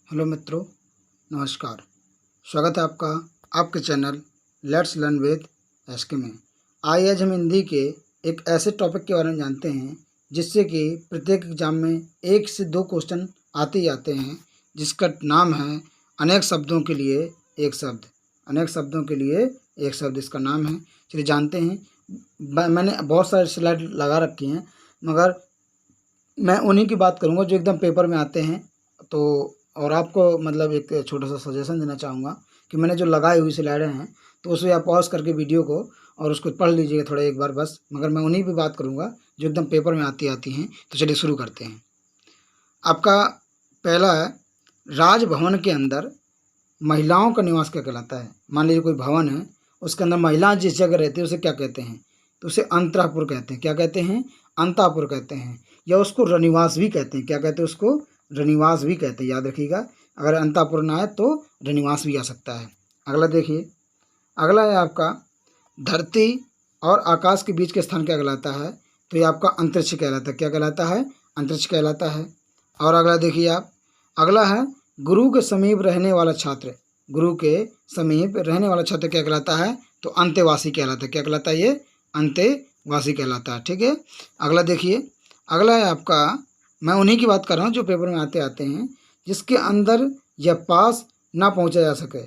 Hello मित्रों, नमस्कार। स्वागत है आपका आपके channel let's learn with SK में। आइए आज हम हिंदी के एक ऐसे टॉपिक के बारे में जानते हैं जिससे कि प्रत्येक एग्जाम में 1 से 2 क्वेश्चन आते ही आते हैं, जिसका नाम है अनेक शब्दों के लिए एक शब्द। अनेक शब्दों के लिए एक शब्द इसका नाम है। चलिए जानते हैं। मैंने बहुत सारे स्लाइड लगा रखी हैं, मगर मैं उन्हीं की बात करूँगा जो एकदम पेपर में आते हैं। तो और आपको मतलब एक छोटा सा सजेशन देना चाहूँगा कि मैंने जो लगाई हुई स्लाइडें हैं तो उसे आप पॉज करके वीडियो को और उसको पढ़ लीजिएगा थोड़ा एक बार बस, मगर मैं उन्हीं पे बात करूँगा जो एकदम पेपर में आती हैं। तो चलिए शुरू करते हैं। आपका पहला है, राजभवन के अंदर महिलाओं का निवास क्या कहलाता है। मान लीजिए कोई भवन है, उसके अंदर महिलाएं जिस जगह रहती है उसे क्या कहते हैं? तो उसे अंतःपुर कहते हैं। क्या कहते हैं? अंतःपुर कहते हैं, या उसको रनिवास भी कहते हैं। क्या कहते हैं? उसको रनिवास भी कहते हैं। याद रखिएगा, अगर अंतःपुर ना आए तो रनिवास भी आ सकता है। अगला देखिए, अगला है आपका, धरती और आकाश के बीच के स्थान क्या कहलाता है? तो ये आपका अंतरिक्ष कहलाता है। क्या कहलाता है? अंतरिक्ष कहलाता है। और अगला देखिए आप, अगला है, गुरु के समीप रहने वाला छात्र। गुरु के समीप रहने वाला छात्र क्या कहलाता है? तो अंतेवासी कहलाता है। क्या कहलाता है? ये अंतेवासी कहलाता है। ठीक है। अगला देखिए, अगला है आपका, मैं उन्हीं की बात कर रहा हूँ जो पेपर में आते हैं, जिसके अंदर या पास ना पहुँचा जा सके।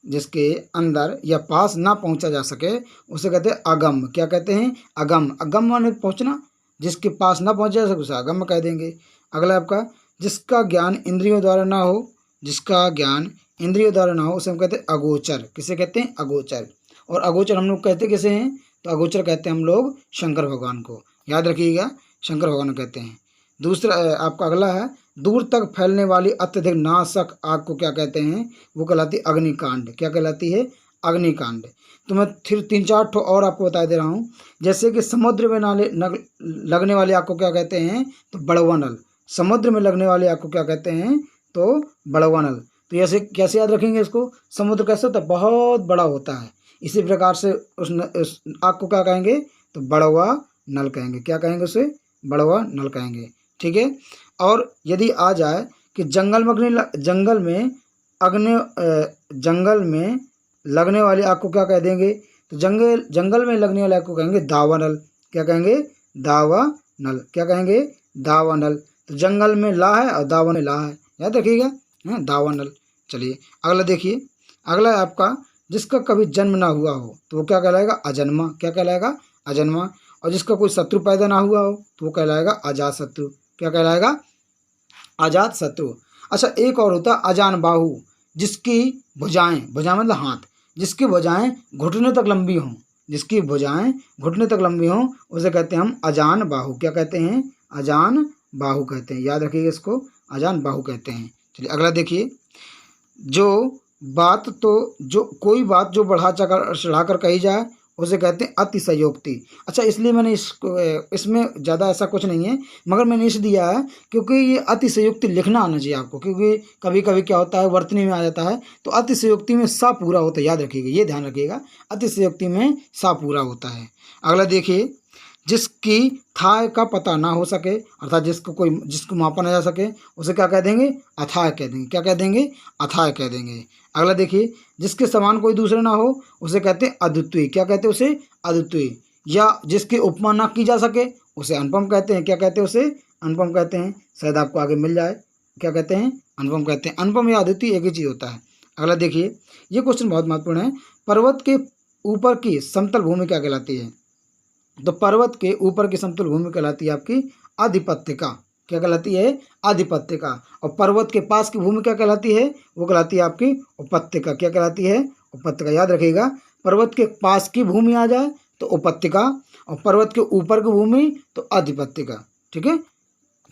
जिसके अंदर या पास ना पहुँचा जा सके उसे कहते हैं अगम। क्या कहते हैं? अगम। अगम माने पहुँचना, जिसके पास ना पहुँचा जा सके उसे अगम कह देंगे। अगला आपका, जिसका ज्ञान इंद्रियों द्वारा ना हो। जिसका ज्ञान इंद्रियों द्वारा ना हो उसे हम कहते हैं अगोचर। किसे कहते हैं? अगोचर। और अगोचर हम लोग कहते किसे हैं? तो अगोचर कहते हैं हम लोग शंकर भगवान को। याद रखिएगा, शंकर भगवान कहते हैं। दूसरा आपका अगला है, दूर तक फैलने वाली अत्यधिक नाशक आग को क्या कहते हैं? वो कहलाती है अग्निकांड। क्या कहलाती है? अग्निकांड। तो मैं फिर 3-4 ठो और आपको बता दे रहा हूँ। जैसे कि समुद्र में लगने वाली आग को क्या कहते हैं? तो बड़वा नल। समुद्र में लगने वाली आग को क्या कहते हैं? तो बड़वा नल। तो ऐसे कैसे याद रखेंगे इसको? समुद्र कैसे होता है? बहुत बड़ा होता है। इसी प्रकार से उस आग को क्या कहेंगे? तो बड़वा नल कहेंगे। क्या कहेंगे उसे? बड़वा नल कहेंगे। ठीक है। और यदि आ जाए कि जंगल में लगने वाली आग को क्या कह देंगे? तो जंगल में लगने वाली आग को कहेंगे दावानल। क्या कहेंगे? दावानल। क्या कहेंगे? दावानल। तो जंगल में ला है और दावा में ला है। याद रखिएगा, हाँ, दावानल। चलिए अगला देखिए, अगला है आपका, जिसका कभी जन्म ना हुआ हो तो वो क्या कहलाएगा? अजन्मा। क्या कहलाएगा? अजन्मा। और जिसका कोई शत्रु पैदा ना हुआ हो तो वो कहलाएगा अजात शत्रु। क्या कहलाएगा? अजात शत्रु। अच्छा, एक और होता है अजान बाहु, जिसकी भुजाएं, भुजाएं मतलब हाथ, जिसकी भुजाएं घुटने तक लंबी हों। जिसकी भुजाएं घुटने तक लंबी हों उसे कहते हैं हम अजान बाहु। क्या कहते हैं? अजान बाहु कहते हैं। याद रखिएगा इसको, अजान बाहु कहते हैं। चलिए अगला देखिए, जो कोई बात जो चढ़ाकर कही जाए उसे कहते हैं अतिशयोक्ति। अच्छा, इसलिए मैंने इसमें ज़्यादा ऐसा कुछ नहीं है, मगर मैंने इस दिया है क्योंकि ये अतिशयोक्ति लिखना आना चाहिए आपको, क्योंकि कभी कभी क्या होता है वर्तनी में आ जाता है तो अतिशयोक्ति में सा पूरा होता है। याद रखिएगा, ये ध्यान रखिएगा, अतिशयोक्ति में सा पूरा होता है। अगला देखिए, जिसकी थाह का पता ना हो सके, अर्थात जिसको मापा ना जा सके उसे क्या कह देंगे? अथाह कह देंगे। क्या कह देंगे? अथाह कह देंगे। अगला देखिए, जिसके समान कोई दूसरा ना हो उसे कहते हैं अद्वितीय। क्या कहते हैं उसे? अद्वितीय। या जिसकी उपमा ना की जा सके उसे अनुपम कहते हैं। क्या कहते हैं उसे? अनुपम कहते हैं। शायद आपको आगे मिल जाए। क्या कहते हैं? अनुपम कहते हैं। अनुपम या अद्वितीय एक ही चीज़ होता है। अगला देखिए, ये क्वेश्चन बहुत महत्वपूर्ण है। पर्वत के ऊपर की समतल भूमि क्या कहलाती है? तो पर्वत के ऊपर की समतल भूमि कहलाती है आपकी आधिपत्यका। क्या कहलाती है? आधिपत्यका। और पर्वत के पास की भूमि क्या कहलाती है? वो कहलाती है आपकी उपत्यका। क्या कहलाती है? उपत्यका। याद रखिएगा, पर्वत के पास की भूमि आ जाए तो उपत्यका, और पर्वत के ऊपर की भूमि तो आधिपत्यका। ठीक है।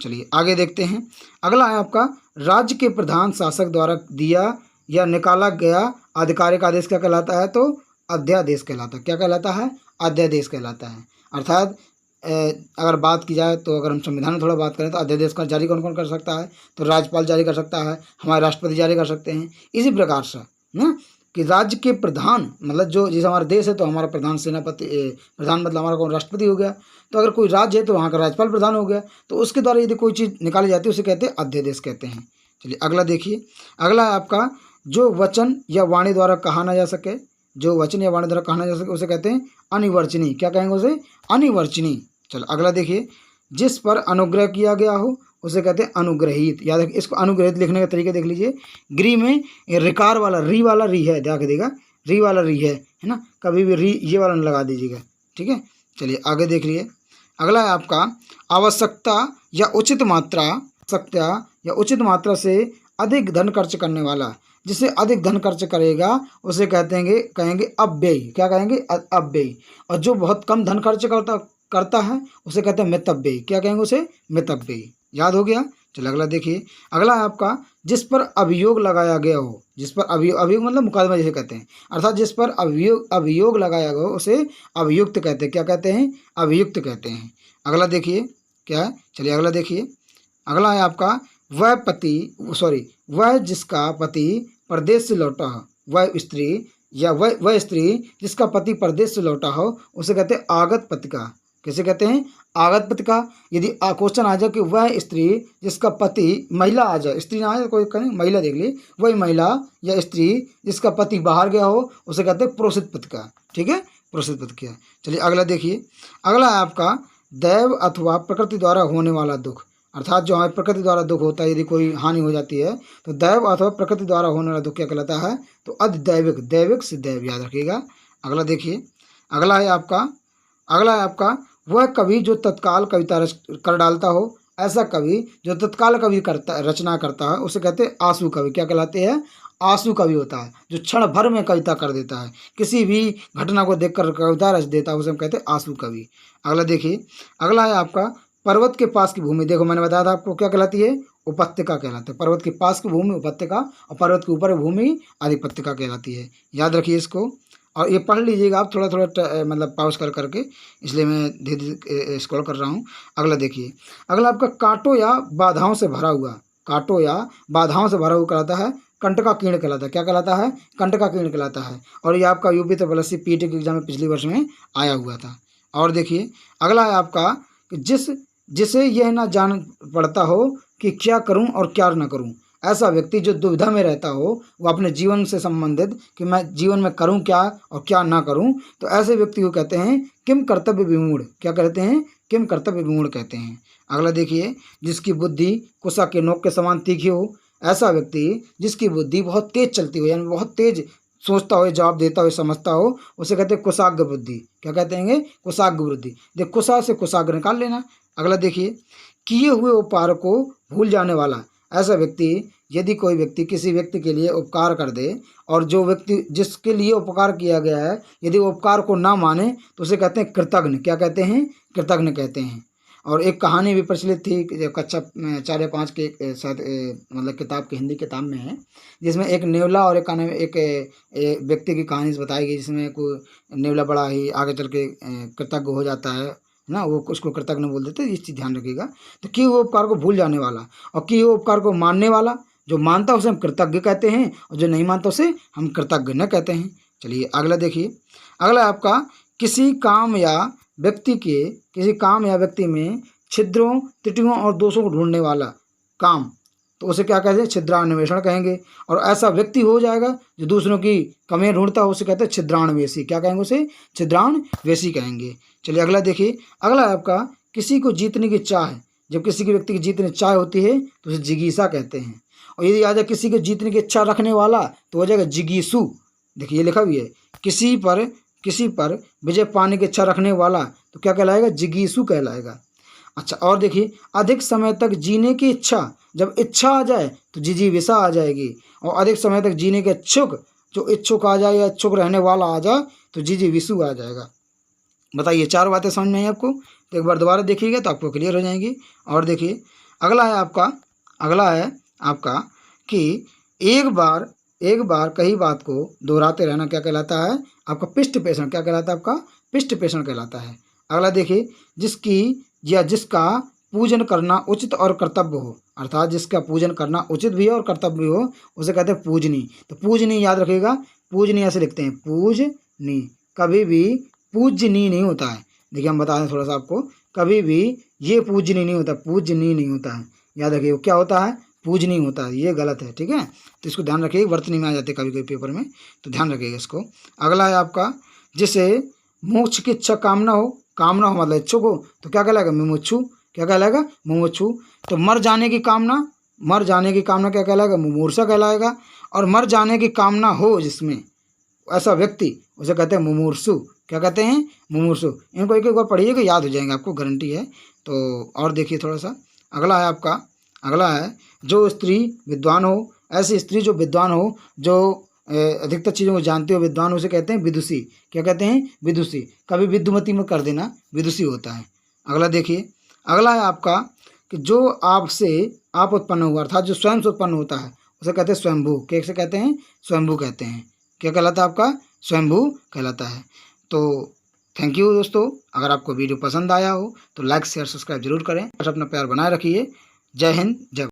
चलिए आगे देखते हैं। अगला है आपका, राज्य के प्रधान शासक द्वारा दिया या निकाला गया आधिकारिक आदेश क्या कहलाता है? तो अध्यादेश कहलाता है। क्या कहलाता है? अध्यादेश कहलाता है। अर्थात अगर बात की जाए तो अगर हम संविधान में थोड़ा बात करें तो अध्यादेश का जारी कौन कौन कर सकता है? तो राज्यपाल जारी कर सकता है, हमारे राष्ट्रपति जारी कर सकते हैं। इसी प्रकार से ना कि राज्य के प्रधान मतलब जो जैसे हमारा देश है तो हमारा प्रधान सेनापति, प्रधान मतलब हमारा कौन? राष्ट्रपति हो गया। तो अगर कोई राज्य है तो वहाँ का राज्यपाल प्रधान हो गया। तो उसके द्वारा यदि कोई चीज़ निकाली जाती है उसे कहते हैं अध्यादेश कहते हैं। चलिए अगला देखिए। अगला है आपका जो वचन या वाणी द्वारा कहा ना जा सके, जो वचन या वाणी द्वारा कहा ना जा सके उसे कहते हैं अनिवर्चनीय। क्या कहेंगे उसे? अनिवर्चनीय। चलो अगला देखिए। जिस पर अनुग्रह किया गया हो उसे कहते हैं अनुग्रहित। याद रखिए, इसको अनुग्रहित लिखने का तरीका देख लीजिए। ग्री में ये रिकार वाला री है, ध्यान देगा, री वाला री है ना, कभी भी री ये वाला न लगा दीजिएगा, ठीक है। चलिए आगे देख लिए। अगला है आपका आवश्यकता या उचित मात्रा, आवश्यकता या उचित मात्रा से अधिक धन खर्च करने वाला। जिसे अधिक धन खर्च करेगा उसे कहेंगे अपव्ययी। क्या कहेंगे? अपव्ययी। और जो बहुत कम धन खर्च करता है उसे कहते हैं मितव्ययी। क्या कहेंगे उसे? मितव्ययी। याद हो गया। चलिए अगला देखिए। अगला है आपका जिस पर अभियोग लगाया गया हो। जिस पर अभियोग मतलब मुकदमा जिसे कहते हैं, अर्थात जिस पर अभियोग लगाया गया हो उसे अभियुक्त कहते हैं। क्या कहते हैं? अभियुक्त कहते हैं। अगला देखिए क्या है। चलिए अगला देखिए। अगला है आपका वह जिसका पति परदेश से लौटा हो, वह स्त्री या वह स्त्री जिसका पति परदेश से लौटा हो उसे कहते हैं आगत पतिका। कैसे कहते हैं? आगत पतिका। यदि क्वेश्चन आ जाए कि वह स्त्री जिसका पति, महिला आ जाए, स्त्री ना आ जाए, कोई कहें महिला देख ली, वही महिला या स्त्री जिसका पति बाहर गया हो उसे कहते हैं प्रोषित पतिका। ठीक है, प्रोषित पतिका। चलिए अगला देखिए। अगला है आपका दैव अथवा प्रकृति द्वारा होने वाला दुख। अर्थात जो हमें प्रकृति द्वारा दुख होता है, यदि कोई हानि हो जाती है तो दैव अथवा प्रकृति द्वारा होने वाला दुख क्या कहलाता है? तो अधिदैविक, दैविक से दैव, याद रखिएगा। अगला देखिए। अगला है आपका वह कवि जो तत्काल कविता कर डालता हो। ऐसा कवि जो तत्काल कवि रचना करता है उसे कहते हैं आंसू कवि। क्या कहलाते हैं? आंसू कवि होता है जो क्षण भर में कविता कर देता है, किसी भी घटना को देखकर कविता रच देता है, उसे हम कहते हैं आंसू कवि। अगला देखिए। अगला है आपका पर्वत के पास की भूमि। देखो मैंने बताया था आपको, क्या कहलाती है? उपत्यका कहलाती है। पर्वत के पास की भूमि उपत्यका और पर्वत के ऊपर भूमि अधिपत्यका कहलाती है। याद रखिए इसको, और ये पढ़ लीजिएगा आप थोड़ा थोड़ा मतलब पॉज कर करके, इसलिए मैं धीरे धीरे स्क्रॉल कर रहा हूँ। अगला देखिए। अगला आपका कांटों या बाधाओं से भरा हुआ। कांटों या बाधाओं से भरा हुआ कहलाता है कंटका कीर्ण कहलाता है। क्या कहलाता है? कंटका कीर्ण कहलाता है। और ये आपका यूपी त्रिपल पीटी के एग्जाम में पिछले वर्ष में आया हुआ था। और देखिए अगला है आपका जिसे यह ना जान पड़ता हो कि क्या करूं और क्या ना करूं। ऐसा व्यक्ति जो दुविधा में रहता हो, वो अपने जीवन से संबंधित कि मैं जीवन में करूं क्या और क्या ना करूं, तो ऐसे व्यक्ति को कहते हैं किम कर्तव्य विमूढ़। क्या कहते हैं? किम कर्तव्य विमूढ़ कहते हैं। अगला देखिए। जिसकी बुद्धि कुशा के नोक के समान तीखी हो। ऐसा व्यक्ति जिसकी बुद्धि बहुत तेज चलती हो, यानी बहुत तेज सोचता हो, जवाब देता हो, समझता हो, उसे कहते हैं कुशाग्र बुद्धि। क्या कहते हैं? कुशाग्र बुद्धि। देख, कुशा से कुशाग्र निकाल लेना। अगला देखिए। किए हुए उपकार को भूल जाने वाला। ऐसा व्यक्ति, यदि कोई व्यक्ति किसी व्यक्ति के लिए उपकार कर दे और जो व्यक्ति जिसके लिए उपकार किया गया है यदि वो उपकार को ना माने तो उसे कहते हैं कृतघ्न। क्या कहते हैं? कृतघ्न कहते हैं। और एक कहानी भी प्रचलित थी जो कक्षा 4 या 5 के शायद मतलब किताब की, हिंदी किताब में है, जिसमें एक नेवला और एक व्यक्ति की कहानी बताई गई, जिसमें कोई नेवला बड़ा ही आगे चल के कृतज्ञ हो जाता है ना, वो उसको कृतज्ञ बोल देते हैं। इस चीज़ ध्यान रखिएगा। तो कि वो उपकार को भूल जाने वाला और कि वो उपकार को मानने वाला। जो मानता है उसे हम कृतज्ञ कहते हैं और जो नहीं मानता उसे हम कृतज्ञ न कहते हैं। चलिए अगला देखिए। अगला आपका किसी काम या व्यक्ति में छिद्रों, त्रुटियों और दोषों को ढूंढने वाला काम, तो उसे क्या कहते हैं? छिद्रान्वेषण कहेंगे। और ऐसा व्यक्ति हो जाएगा जो दूसरों की कमियां ढूंढता है, उसे कहते हैं छिद्रान्वेषी। क्या कहेंगे उसे? छिद्रान्वेषी कहेंगे। चलिए अगला देखिए। अगला आपका किसी को जीतने की चाह। जब किसी की व्यक्ति की जीतने की चाह होती है तो उसे जिगीसा कहते हैं। और यदि आ जाए किसी को जीतने की इच्छा रखने वाला तो हो जाएगा जिगीसु। देखिए ये लिखा भी है, किसी पर विजय पाने की इच्छा रखने वाला तो क्या कहलाएगा? जिगीसु कहलाएगा। अच्छा, और देखिए। अधिक समय तक जीने की इच्छा। जब इच्छा आ जाए तो जिजीविषा आ जाएगी, और अधिक समय तक जीने के इच्छुक, जो इच्छुक आ जाए या इच्छुक रहने वाला आ जाए तो जिजीविषु आ जाएगा। बताइए 4 बातें समझ में आई आपको? तो एक बार दोबारा देखिएगा तो आपको क्लियर हो जाएंगी। और देखिए अगला है आपका कि एक बार कही बात को दोहराते रहना क्या कहलाता है? आपका पिष्ट पेषण। क्या कहलाता है? आपका पिष्ट पेषण कहलाता है। अगला देखिए। जिसका पूजन करना उचित और कर्तव्य हो। अर्थात जिसका पूजन करना उचित भी हो और कर्तव्य भी हो उसे कहते हैं पूजनी। तो पूजनी याद रखिएगा, पूजनी ऐसे लिखते हैं, पूजनी। कभी भी पूजनी नहीं होता है। देखिए हम बता दें थोड़ा सा आपको, कभी भी ये पूजनी नहीं होता, पूजनी नहीं होता है। याद रखिए क्या होता है? पूजनीय होता है, ये गलत है, ठीक है। तो इसको ध्यान रखिए, वर्तनी में आ जाते कभी कभी पेपर में, तो ध्यान रखिएगा इसको। अगला है आपका, जिसे मोक्ष की इच्छा कामना हो मतलब इच्छुक हो, तो क्या कहलाएगा? मुमुक्षु। क्या कहलाएगा? मुमुक्षु। तो मर जाने की कामना क्या कहलाएगा? मुमूर्षा कहलाएगा। और मर जाने की कामना हो जिसमें, ऐसा व्यक्ति, उसे कहते हैं मुमूर्षु। क्या कहते हैं? मुमूर्षु। इनको एक एक बार पढ़िएगा, याद हो जाएंगे आपको, गारंटी है। तो और देखिए थोड़ा सा, अगला है आपका, अगला है जो स्त्री विद्वान हो, ऐसी स्त्री जो विद्वान हो, जो अधिकतर चीज़ों को जानते हो, विद्वान हो, उसे कहते हैं विदुषी। क्या कहते हैं? विदुषी। कभी विद्युमती में कर देना, विदुषी होता है। अगला देखिए, अगला है आपका कि जो आपसे आप उत्पन्न हुआ, अर्थात जो स्वयं से उत्पन्न होता है, उसे कहते हैं स्वयंभू। कैसे कहते हैं? स्वयंभू कहते हैं। क्या कहलाता है आपका? स्वयंभू कहलाता है। तो थैंक यू दोस्तों, अगर आपको वीडियो पसंद आया हो तो लाइक शेयर सब्सक्राइब जरूर करें और अपना प्यार बनाए रखिए। जय हिंद, जय